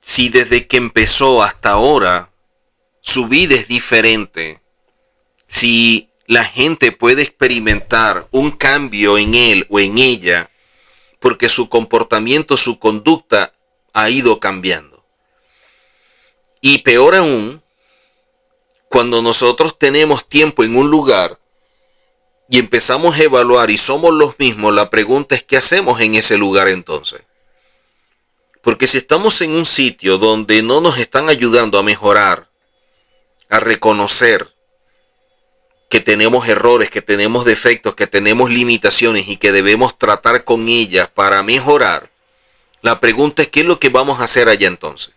si desde que empezó hasta ahora su vida es diferente, si la gente puede experimentar un cambio en él o en ella porque su comportamiento, su conducta ha ido cambiando. Y peor aún, cuando nosotros tenemos tiempo en un lugar y empezamos a evaluar y somos los mismos, la pregunta es ¿qué hacemos en ese lugar entonces? Porque si estamos en un sitio donde no nos están ayudando a mejorar, a reconocer que tenemos errores, que tenemos defectos, que tenemos limitaciones y que debemos tratar con ellas para mejorar, la pregunta es ¿qué es lo que vamos a hacer allá entonces?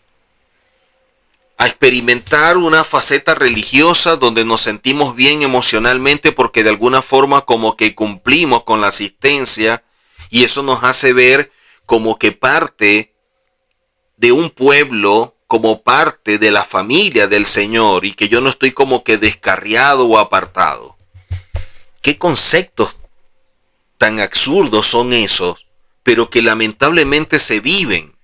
A experimentar una faceta religiosa donde nos sentimos bien emocionalmente porque de alguna forma como que cumplimos con la asistencia y eso nos hace ver como que parte de un pueblo, como parte de la familia del Señor y que yo no estoy como que descarriado o apartado. ¿Qué conceptos tan absurdos son esos, pero que lamentablemente se viven?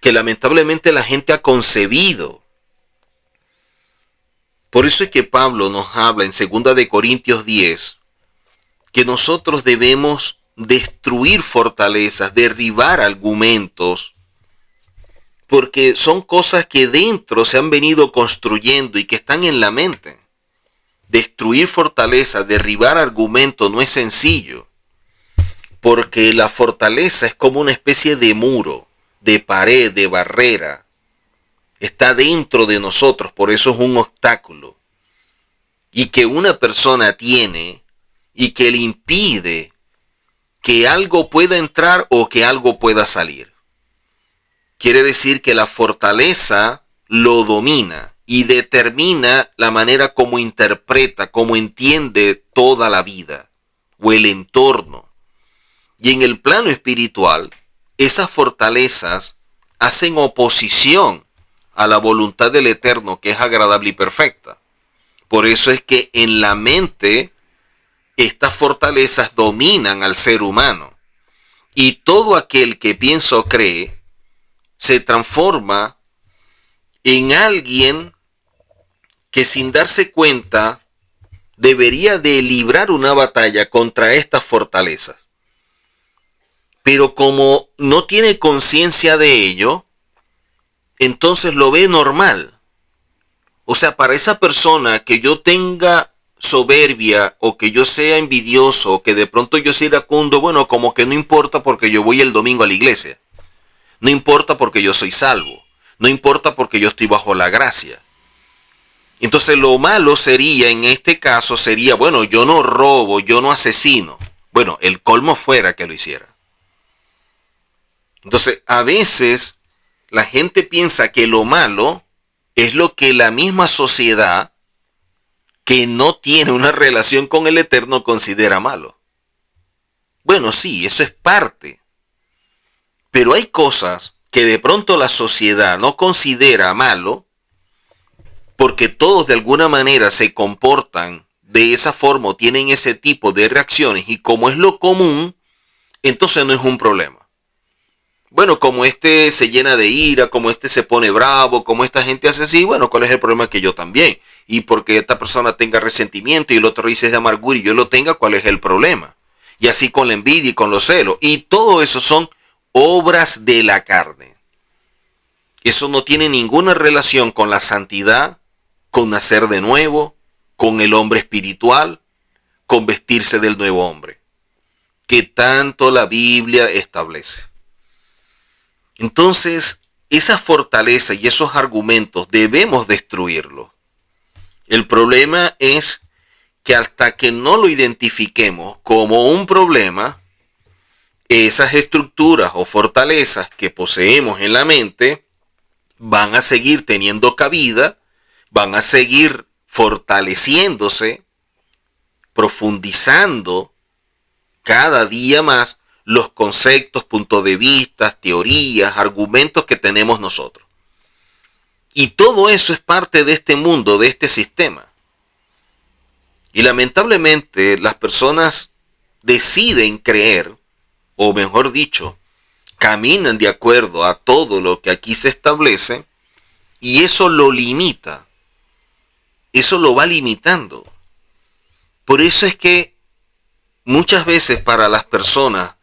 Que lamentablemente la gente ha concebido. Por eso es que Pablo nos habla en 2 Corintios 10 que nosotros debemos destruir fortalezas, derribar argumentos, porque son cosas que dentro se han venido construyendo y que están en la mente. Destruir fortalezas, derribar argumentos no es sencillo, porque la fortaleza es como una especie de muro, de pared, de barrera. Está dentro de nosotros, por eso es un obstáculo. Y que una persona tiene y que le impide que algo pueda entrar o que algo pueda salir. Quiere decir que la fortaleza lo domina y determina la manera como interpreta, como entiende toda la vida o el entorno. Y en el plano espiritual, esas fortalezas hacen oposición a la voluntad del Eterno, que es agradable y perfecta. Por eso es que en la mente estas fortalezas dominan al ser humano. Y todo aquel que piensa o cree se transforma en alguien que sin darse cuenta debería de librar una batalla contra estas fortalezas. Pero como no tiene conciencia de ello, entonces lo ve normal. O sea, para esa persona que yo tenga soberbia o que yo sea envidioso o que de pronto yo sea iracundo, bueno, como que no importa porque yo voy el domingo a la iglesia. No importa porque yo soy salvo. No importa porque yo estoy bajo la gracia. Entonces lo malo sería, en este caso, sería, bueno, yo no robo, yo no asesino. Bueno, el colmo fuera que lo hiciera. Entonces, a veces la gente piensa que lo malo es lo que la misma sociedad que no tiene una relación con el Eterno considera malo. Bueno, sí, eso es parte. Pero hay cosas que de pronto la sociedad no considera malo porque todos de alguna manera se comportan de esa forma o tienen ese tipo de reacciones y como es lo común, entonces no es un problema. Bueno, como este se llena de ira, como este se pone bravo, como esta gente hace así, bueno, ¿cuál es el problema? Que yo también. Y porque esta persona tenga resentimiento y el otro dice de amargura y yo lo tenga, ¿cuál es el problema? Y así con la envidia y con los celos. Y todo eso son obras de la carne. Eso no tiene ninguna relación con la santidad, con nacer de nuevo, con el hombre espiritual, con vestirse del nuevo hombre, que tanto la Biblia establece. Entonces, esa fortaleza y esos argumentos debemos destruirlos. El problema es que hasta que no lo identifiquemos como un problema, esas estructuras o fortalezas que poseemos en la mente van a seguir teniendo cabida, van a seguir fortaleciéndose, profundizando cada día más los conceptos, puntos de vista, teorías, argumentos que tenemos nosotros. Y todo eso es parte de este mundo, de este sistema. Y lamentablemente las personas deciden creer, o mejor dicho, caminan de acuerdo a todo lo que aquí se establece, y eso lo limita. Eso lo va limitando. Por eso es que muchas veces para las personas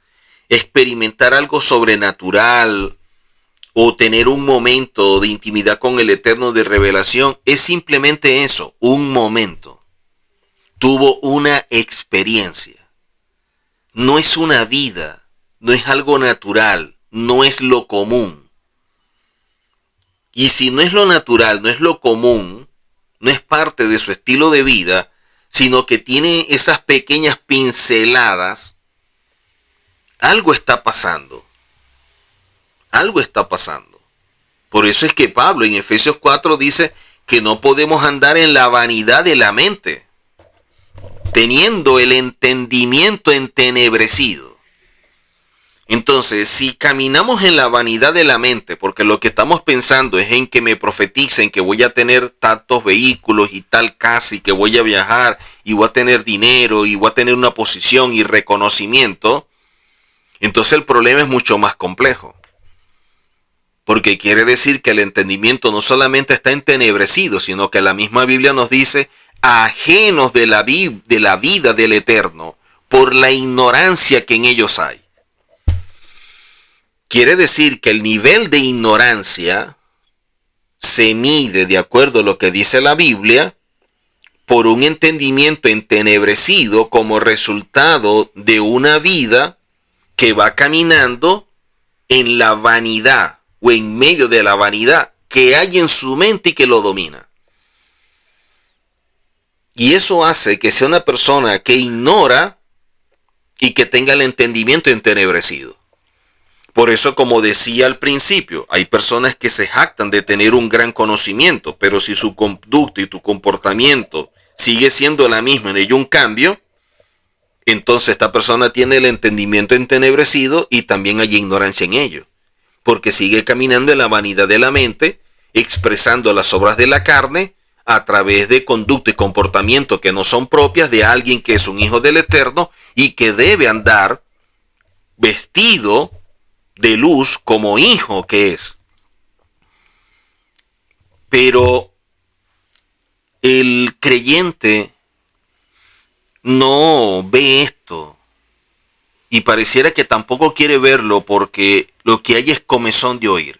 experimentar algo sobrenatural o tener un momento de intimidad con el Eterno, de revelación, es simplemente eso, un momento. Tuvo una experiencia. No es una vida, no es algo natural, no es lo común. Y si no es lo natural, no es lo común, no es parte de su estilo de vida, sino que tiene esas pequeñas pinceladas, algo está pasando. Algo está pasando. Por eso es que Pablo en Efesios 4 dice que no podemos andar en la vanidad de la mente, teniendo el entendimiento entenebrecido. Entonces, si caminamos en la vanidad de la mente, porque lo que estamos pensando es en que me profeticen que voy a tener tantos vehículos y tal casa y que voy a viajar y voy a tener dinero y voy a tener una posición y reconocimiento, entonces el problema es mucho más complejo. Porque quiere decir que el entendimiento no solamente está entenebrecido, sino que la misma Biblia nos dice ajenos de la vida del Eterno por la ignorancia que en ellos hay. Quiere decir que el nivel de ignorancia se mide, de acuerdo a lo que dice la Biblia, por un entendimiento entenebrecido como resultado de una vida que va caminando en la vanidad o en medio de la vanidad que hay en su mente y que lo domina. Y eso hace que sea una persona que ignora y que tenga el entendimiento entenebrecido. Por eso, como decía al principio, hay personas que se jactan de tener un gran conocimiento, pero si su conducta y tu comportamiento sigue siendo la misma, no hay un cambio, entonces esta persona tiene el entendimiento entenebrecido y también hay ignorancia en ello, porque sigue caminando en la vanidad de la mente, expresando las obras de la carne a través de conducta y comportamiento que no son propias de alguien que es un hijo del Eterno y que debe andar vestido de luz como hijo que es. Pero el creyente no ve esto y pareciera que tampoco quiere verlo porque lo que hay es comezón de oír.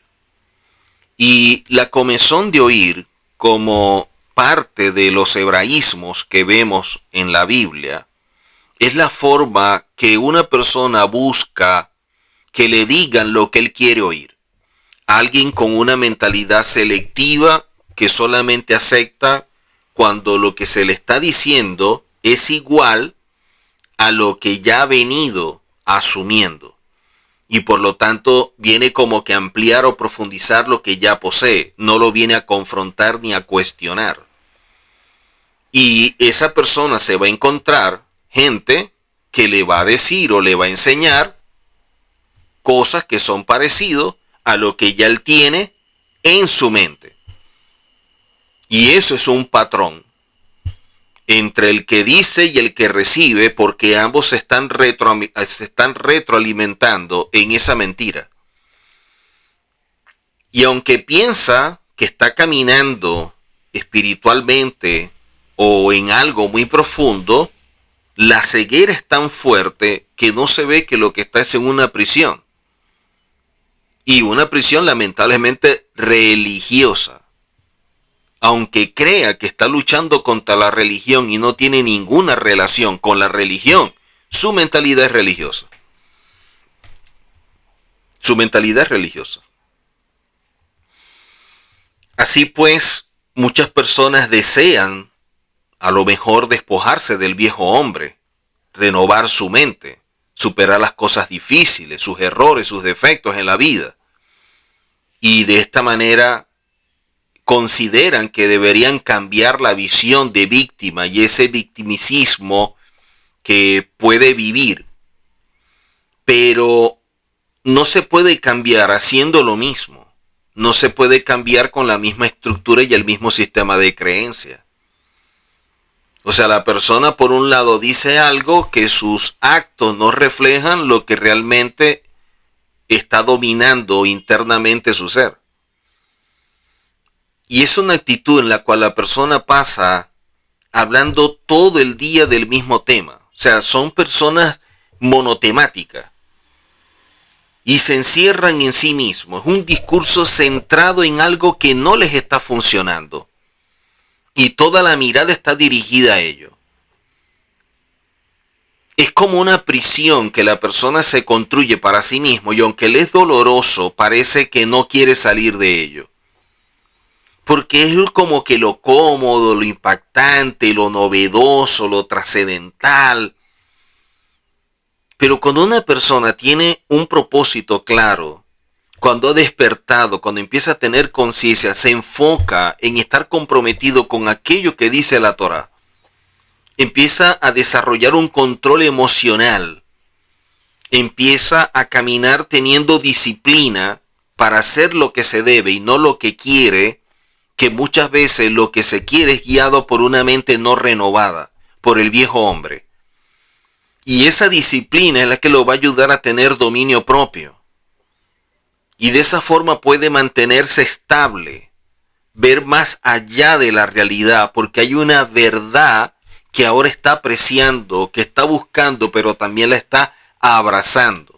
Y la comezón de oír, como parte de los hebraísmos que vemos en la Biblia, es la forma que una persona busca que le digan lo que él quiere oír. Alguien con una mentalidad selectiva que solamente acepta cuando lo que se le está diciendo es igual a lo que ya ha venido asumiendo. Y por lo tanto viene como que a ampliar o profundizar lo que ya posee. No lo viene a confrontar ni a cuestionar. Y esa persona se va a encontrar gente que le va a decir o le va a enseñar cosas que son parecidas a lo que ya él tiene en su mente. Y eso es un patrón entre el que dice y el que recibe, porque ambos se están retroalimentando en esa mentira. Y aunque piensa que está caminando espiritualmente o en algo muy profundo, la ceguera es tan fuerte que no se ve que lo que está es en una prisión. Y una prisión lamentablemente religiosa. Aunque crea que está luchando contra la religión y no tiene ninguna relación con la religión, su mentalidad es religiosa. Su mentalidad es religiosa. Así pues, muchas personas desean a lo mejor despojarse del viejo hombre, renovar su mente, superar las cosas difíciles, sus errores, sus defectos en la vida. Y de esta manera consideran que deberían cambiar la visión de víctima y ese victimicismo que puede vivir. Pero no se puede cambiar haciendo lo mismo. No se puede cambiar con la misma estructura y el mismo sistema de creencia. O sea, la persona por un lado dice algo que sus actos no reflejan lo que realmente está dominando internamente su ser. Y es una actitud en la cual la persona pasa hablando todo el día del mismo tema. O sea, son personas monotemáticas. Y se encierran en sí mismos. Es un discurso centrado en algo que no les está funcionando. Y toda la mirada está dirigida a ello. Es como una prisión que la persona se construye para sí mismo y aunque le es doloroso, parece que no quiere salir de ello. Porque es como que lo cómodo, lo impactante, lo novedoso, lo trascendental. Pero cuando una persona tiene un propósito claro, cuando ha despertado, cuando empieza a tener conciencia, se enfoca en estar comprometido con aquello que dice la Torá. Empieza a desarrollar un control emocional. Empieza a caminar teniendo disciplina para hacer lo que se debe y no lo que quiere, que muchas veces lo que se quiere es guiado por una mente no renovada, por el viejo hombre. Y esa disciplina es la que lo va a ayudar a tener dominio propio. Y de esa forma puede mantenerse estable, ver más allá de la realidad, porque hay una verdad que ahora está apreciando, que está buscando, pero también la está abrazando.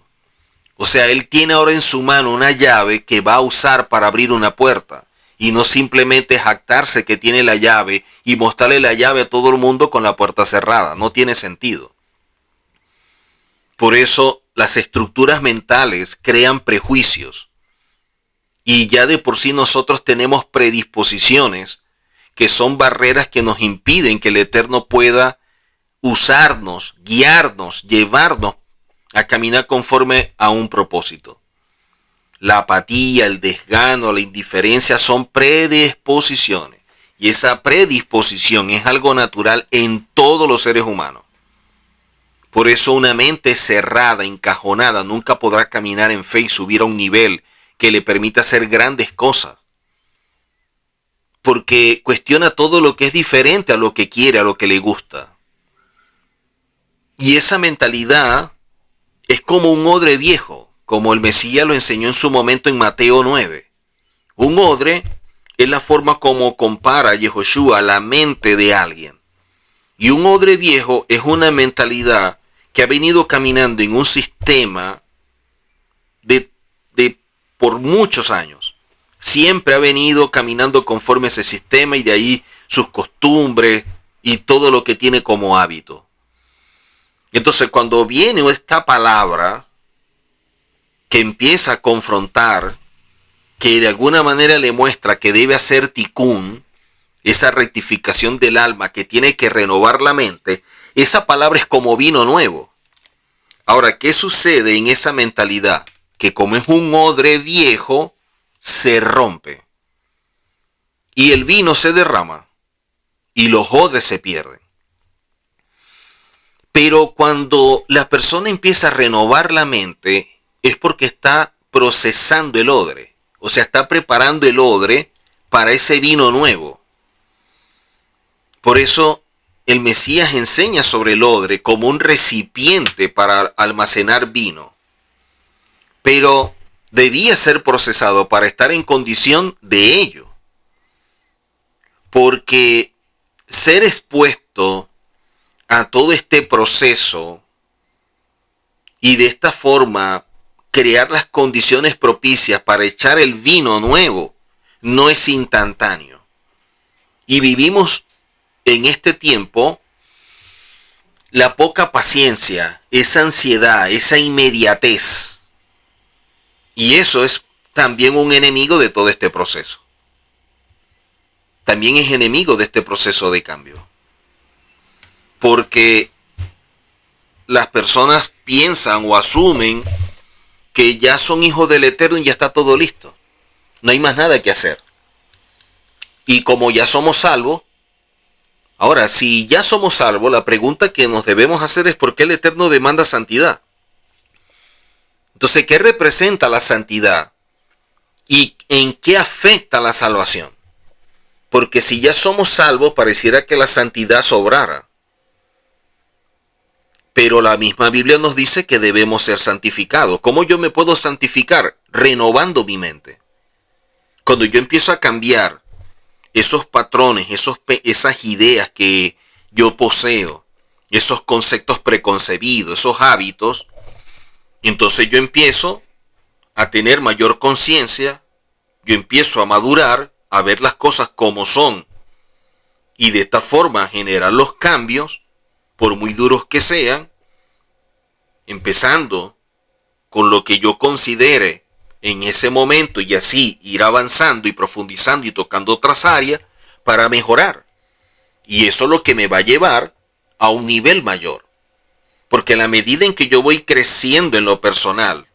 O sea, él tiene ahora en su mano una llave que va a usar para abrir una puerta. Y no simplemente jactarse que tiene la llave y mostrarle la llave a todo el mundo con la puerta cerrada. No tiene sentido. Por eso las estructuras mentales crean prejuicios. Y ya de por sí nosotros tenemos predisposiciones que son barreras que nos impiden que el Eterno pueda usarnos, guiarnos, llevarnos a caminar conforme a un propósito. La apatía, el desgano, la indiferencia son predisposiciones. Y esa predisposición es algo natural en todos los seres humanos. Por eso una mente cerrada, encajonada, nunca podrá caminar en fe y subir a un nivel que le permita hacer grandes cosas. Porque cuestiona todo lo que es diferente a lo que quiere, a lo que le gusta. Y esa mentalidad es como un odre viejo, como el Mesías lo enseñó en su momento en Mateo 9. Un odre es la forma como compara Yehoshua la mente de alguien. Y un odre viejo es una mentalidad que ha venido caminando en un sistema de por muchos años. Siempre ha venido caminando conforme a ese sistema y de ahí sus costumbres y todo lo que tiene como hábito. Entonces cuando viene esta palabra que empieza a confrontar, que de alguna manera le muestra que debe hacer tikkun, esa rectificación del alma que tiene que renovar la mente, esa palabra es como vino nuevo. Ahora, ¿qué sucede en esa mentalidad? Que como es un odre viejo, se rompe. Y el vino se derrama. Y los odres se pierden. Pero cuando la persona empieza a renovar la mente, es porque está procesando el odre. O sea, está preparando el odre para ese vino nuevo. Por eso el Mesías enseña sobre el odre como un recipiente para almacenar vino. Pero debía ser procesado para estar en condición de ello. Porque ser expuesto a todo este proceso y de esta forma crear las condiciones propicias para echar el vino nuevo no es instantáneo. Y vivimos en este tiempo la poca paciencia, esa ansiedad, esa inmediatez. Y eso es también un enemigo de todo este proceso. También es enemigo de este proceso de cambio. Porque las personas piensan o asumen que ya son hijos del Eterno y ya está todo listo. No hay más nada que hacer. Y como ya somos salvos, ahora, si ya somos salvos, la pregunta que nos debemos hacer es ¿por qué el Eterno demanda santidad? Entonces, ¿qué representa la santidad? ¿Y en qué afecta la salvación? Porque si ya somos salvos, pareciera que la santidad sobrara. Pero la misma Biblia nos dice que debemos ser santificados. ¿Cómo yo me puedo santificar? Renovando mi mente. Cuando yo empiezo a cambiar esos patrones, esas ideas que yo poseo, esos conceptos preconcebidos, esos hábitos, entonces yo empiezo a tener mayor conciencia, yo empiezo a madurar, a ver las cosas como son y de esta forma generar los cambios, por muy duros que sean, empezando con lo que yo considere en ese momento y así ir avanzando y profundizando y tocando otras áreas para mejorar. Y eso es lo que me va a llevar a un nivel mayor. Porque en la medida en que yo voy creciendo en lo personal,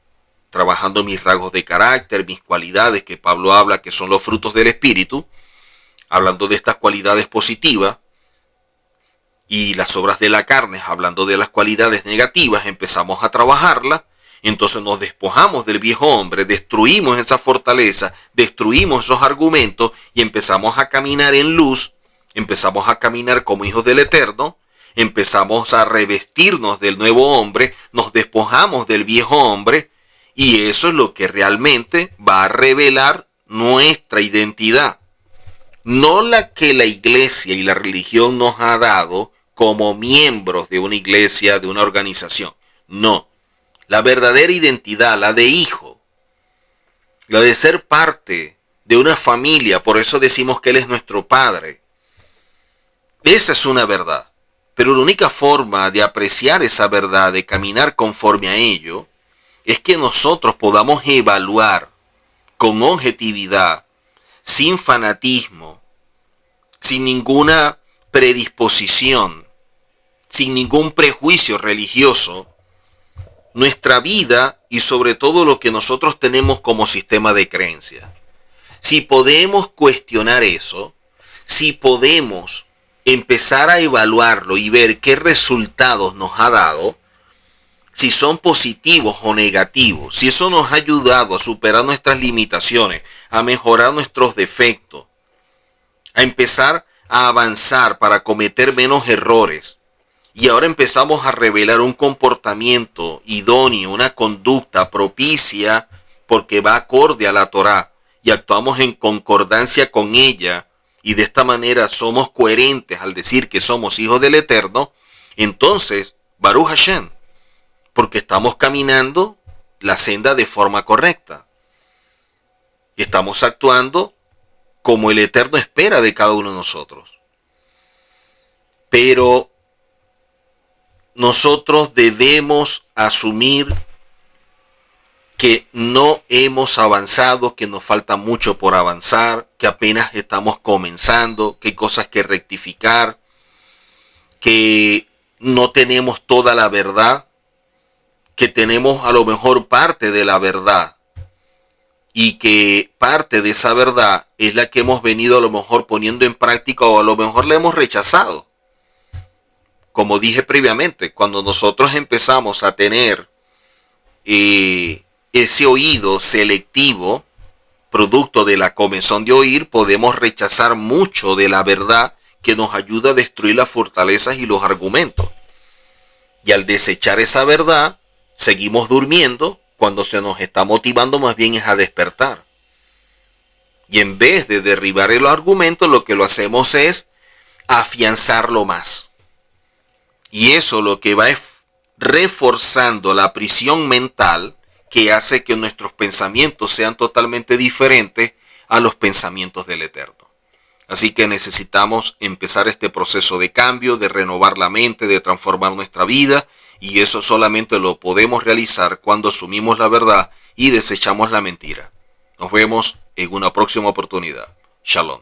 trabajando mis rasgos de carácter, mis cualidades que Pablo habla que son los frutos del Espíritu, hablando de estas cualidades positivas, y las obras de la carne, hablando de las cualidades negativas, empezamos a trabajarlas, entonces nos despojamos del viejo hombre, destruimos esa fortaleza, destruimos esos argumentos y empezamos a caminar en luz, empezamos a caminar como hijos del Eterno, empezamos a revestirnos del nuevo hombre, nos despojamos del viejo hombre Y eso es lo que realmente va a revelar nuestra identidad. No la que la iglesia y la religión nos ha dado como miembros de una iglesia, de una organización. No. La verdadera identidad, la de hijo, la de ser parte de una familia, por eso decimos que Él es nuestro Padre. Esa es una verdad. Pero la única forma de apreciar esa verdad, de caminar conforme a ello, es que nosotros podamos evaluar con objetividad, sin fanatismo, sin ninguna predisposición, sin ningún prejuicio religioso, nuestra vida y sobre todo lo que nosotros tenemos como sistema de creencias. Si podemos cuestionar eso, si podemos empezar a evaluarlo y ver qué resultados nos ha dado, si son positivos o negativos, si eso nos ha ayudado a superar nuestras limitaciones, a mejorar nuestros defectos, a empezar a avanzar para cometer menos errores, y ahora empezamos a revelar un comportamiento idóneo, una conducta propicia porque va acorde a la Torá y actuamos en concordancia con ella, y de esta manera somos coherentes al decir que somos hijos del Eterno, entonces, Baruch Hashem, porque estamos caminando la senda de forma correcta. Y estamos actuando como el Eterno espera de cada uno de nosotros. Pero nosotros debemos asumir que no hemos avanzado, que nos falta mucho por avanzar, que apenas estamos comenzando, que hay cosas que rectificar, que no tenemos toda la verdad, que tenemos a lo mejor parte de la verdad y que parte de esa verdad es la que hemos venido a lo mejor poniendo en práctica o a lo mejor la hemos rechazado. Como dije previamente, cuando nosotros empezamos a tener ese oído selectivo, producto de la comezón de oír, podemos rechazar mucho de la verdad que nos ayuda a destruir las fortalezas y los argumentos. Y al desechar esa verdad, seguimos durmiendo cuando se nos está motivando más bien es a despertar. Y en vez de derribar el argumento, lo que lo hacemos es afianzarlo más. Y eso lo que va es reforzando la prisión mental que hace que nuestros pensamientos sean totalmente diferentes a los pensamientos del Eterno. Así que necesitamos empezar este proceso de cambio, de renovar la mente, de transformar nuestra vida, y eso solamente lo podemos realizar cuando asumimos la verdad y desechamos la mentira. Nos vemos en una próxima oportunidad. Shalom.